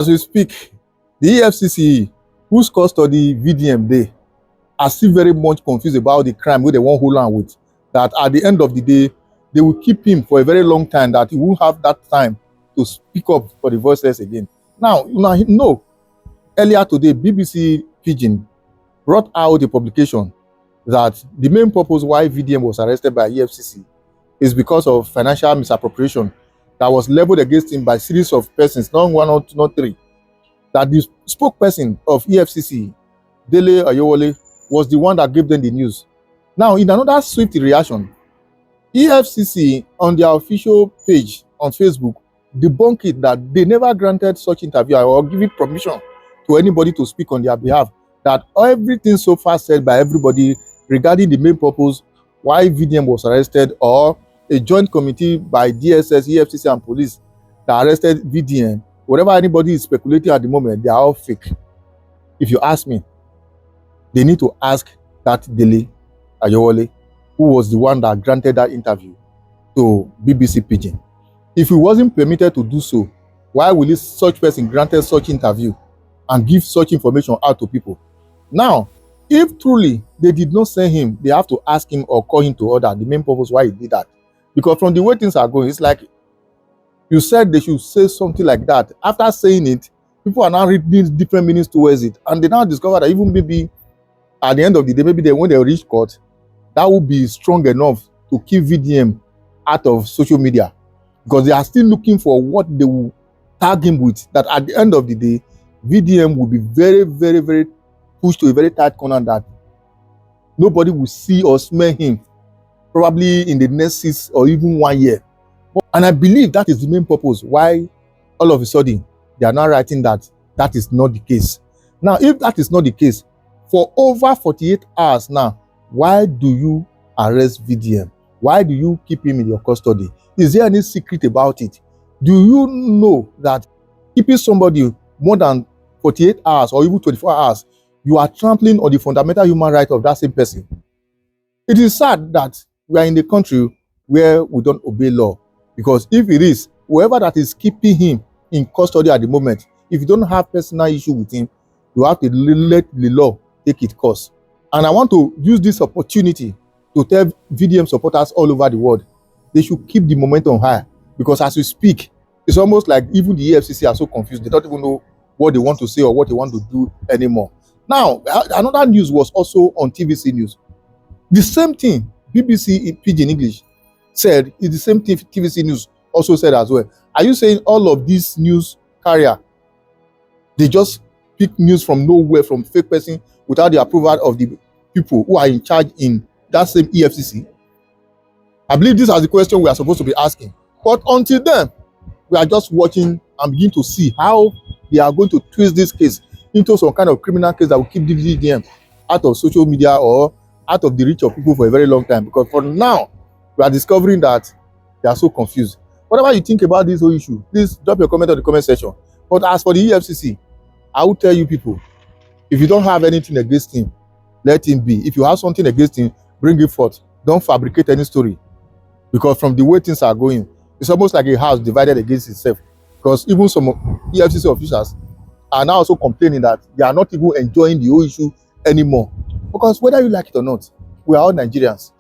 As we speak, the efcc, whose custody VDM dey, are still very much confused about the crime wey they wan hold am with. That at the end of the day, they will keep him for a very long time, that he won't have that time to speak up for the voiceless again. Now, no. Earlier today, BBC Pidgin brought out a publication that the main purpose why VDM was arrested by EFCC is because of financial misappropriation that was leveled against him by a series of persons, not one or two, not three. That the spokesperson of EFCC, Dele Ayowole, was the one that gave them the news. Now, in another swift reaction, EFCC on their official page on Facebook debunked it that they never granted such interview or given permission to anybody to speak on their behalf. That everything so far said by everybody regarding the main purpose why VDM was arrested, or a joint committee by DSS, EFCC, and police that arrested VDM, whatever anybody is speculating at the moment, they are all fake. If you ask me, they need to ask that Dele Ayowole, who was the one that granted that interview to BBC Pidgin. If he wasn't permitted to do so, why will such person granted such interview and give such information out to people? Now, if truly they did not send him, they have to ask him or call him to order the main purpose why he did that. Because from the way things are going, it's like you said they should say something like that. After saying it, people are now reading different meanings towards it. And they now discover that even maybe at the end of the day, maybe when they reach court, that will be strong enough to keep VDM out of social media. Because they are still looking for what they will tag him with. That at the end of the day, VDM will be very, very, very pushed to a very tight corner that nobody will see or smell him probably in the next 6 or even 1 year. And I believe that is the main purpose why all of a sudden they are now writing that that is not the case. Now, if that is not the case, for over 48 hours now, why do you arrest VDM? Why do you keep him in your custody? Is there any secret about it? Do you know that keeping somebody more than 48 hours or even 24 hours, you are trampling on the fundamental human right of that same person? It is sad that we are in the country where we don't obey law. Because if it is, whoever that is keeping him in custody at the moment, if you don't have personal issue with him, you have to let the law take its course. And I want to use this opportunity to tell VDM supporters all over the world, they should keep the momentum high. Because as we speak, it's almost like even the EFCC are so confused. They don't even know what they want to say or what they want to do anymore. Now, another news was also on TVC News. The same thing BBC in Pidgin English said is the same thing TVC News also said as well. Are you saying all of these news carrier, they just pick news from nowhere, from fake person, without the approval of the people who are in charge in that same EFCC? I believe these are the questions we are supposed to be asking. But until then, we are just watching and begin to see how they are going to twist this case into some kind of criminal case that will keep VDM out of social media or out of the reach of people for a very long time. Because for now, we are discovering that they are so confused. Whatever you think about this whole issue, please drop your comment on the comment section. But as for the EFCC, I will tell you people, if you don't have anything against him, let him be. If you have something against him, bring it forth. Don't fabricate any story. Because from the way things are going, it's almost like a house divided against itself. Because even some EFCC officials are now also complaining that they are not even enjoying the whole issue anymore. Because whether you like it or not, we are all Nigerians.